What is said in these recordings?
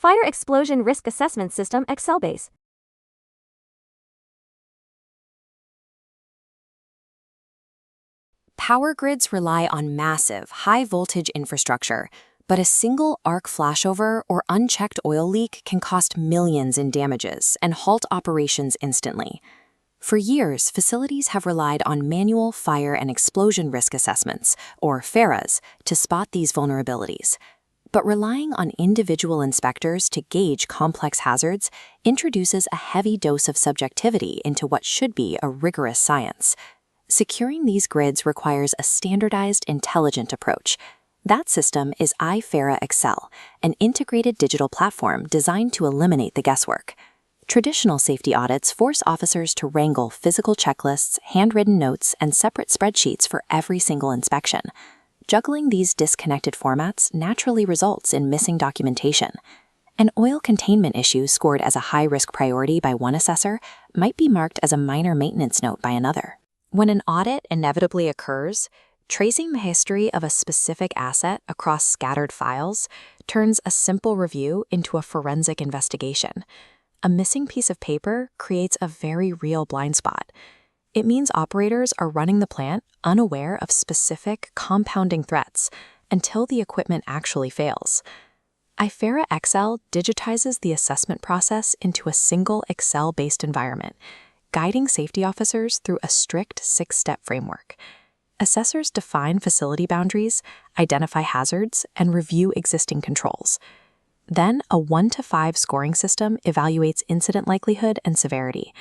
Fire Explosion Risk Assessment System Excel base. Power grids rely on massive, high-voltage infrastructure, but a single arc flashover or unchecked oil leak can cost millions in damages and halt operations instantly. For years, facilities have relied on manual fire and explosion risk assessments, or FARAs, to spot these vulnerabilities. But relying on individual inspectors to gauge complex hazards introduces a heavy dose of subjectivity into what should be a rigorous science. Securing these grids requires a standardized, intelligent approach. That system is Ifera-Xcel, an integrated digital platform designed to eliminate the guesswork. Traditional safety audits force officers to wrangle physical checklists, handwritten notes, and separate spreadsheets for every single inspection. Juggling these disconnected formats naturally results in missing documentation. An oil containment issue scored as a high-risk priority by one assessor might be marked as a minor maintenance note by another. When an audit inevitably occurs, tracing the history of a specific asset across scattered files turns a simple review into a forensic investigation. A missing piece of paper creates a very real blind spot. It means operators are running the plant unaware of specific compounding threats until the equipment actually fails. Ifera-Xcel digitizes the assessment process into a single Excel-based environment, guiding safety officers through a strict 6-step framework. Assessors define facility boundaries, identify hazards, and review existing controls. Then, a 1 to 5 scoring system evaluates incident likelihood and severity.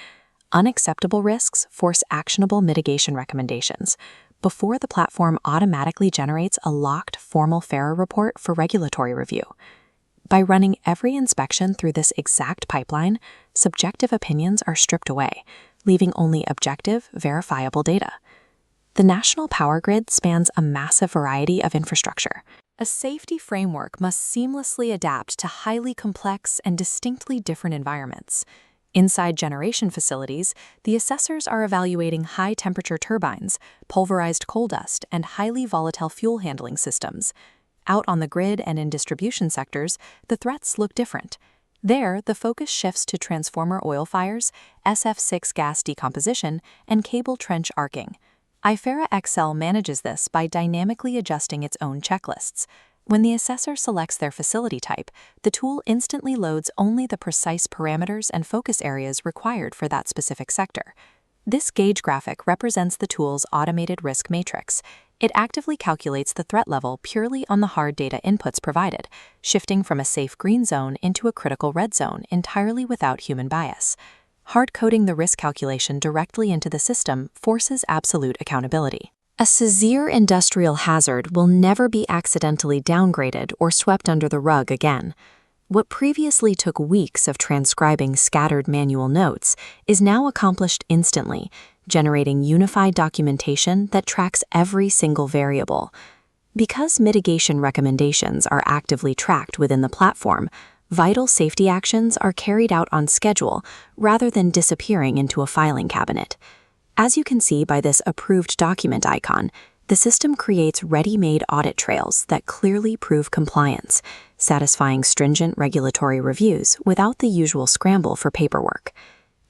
Unacceptable risks force actionable mitigation recommendations before the platform automatically generates a locked formal FARA report for regulatory review. By running every inspection through this exact pipeline, subjective opinions are stripped away, leaving only objective, verifiable data. The national power grid spans a massive variety of infrastructure. A safety framework must seamlessly adapt to highly complex and distinctly different environments. Inside generation facilities, the assessors are evaluating high-temperature turbines, pulverized coal dust, and highly volatile fuel handling systems. Out on the grid and in distribution sectors, the threats look different. There, the focus shifts to transformer oil fires, SF6 gas decomposition, and cable trench arcing. Ifera-Xcel manages this by dynamically adjusting its own checklists. When the assessor selects their facility type, the tool instantly loads only the precise parameters and focus areas required for that specific sector. This gauge graphic represents the tool's automated risk matrix. It actively calculates the threat level purely on the hard data inputs provided, shifting from a safe green zone into a critical red zone entirely without human bias. Hard-coding the risk calculation directly into the system forces absolute accountability. A severe industrial hazard will never be accidentally downgraded or swept under the rug again. What previously took weeks of transcribing scattered manual notes is now accomplished instantly, generating unified documentation that tracks every single variable. Because mitigation recommendations are actively tracked within the platform, vital safety actions are carried out on schedule rather than disappearing into a filing cabinet. As you can see by this approved document icon, the system creates ready-made audit trails that clearly prove compliance, satisfying stringent regulatory reviews without the usual scramble for paperwork.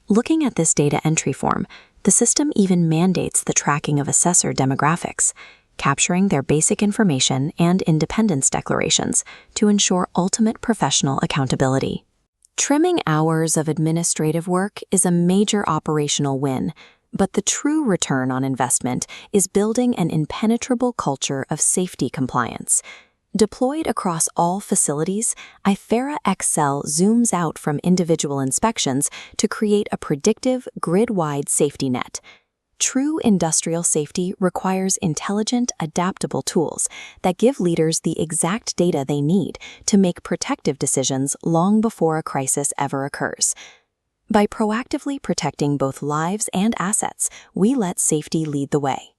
Looking at this data entry form, the system even mandates the tracking of assessor demographics, capturing their basic information and independence declarations to ensure ultimate professional accountability. Trimming hours of administrative work is a major operational win, but the true return on investment is building an impenetrable culture of safety compliance. Deployed across all facilities, Ifera-Xcel zooms out from individual inspections to create a predictive, grid-wide safety net. True industrial safety requires intelligent, adaptable tools that give leaders the exact data they need to make protective decisions long before a crisis ever occurs. By proactively protecting both lives and assets, we let safety lead the way.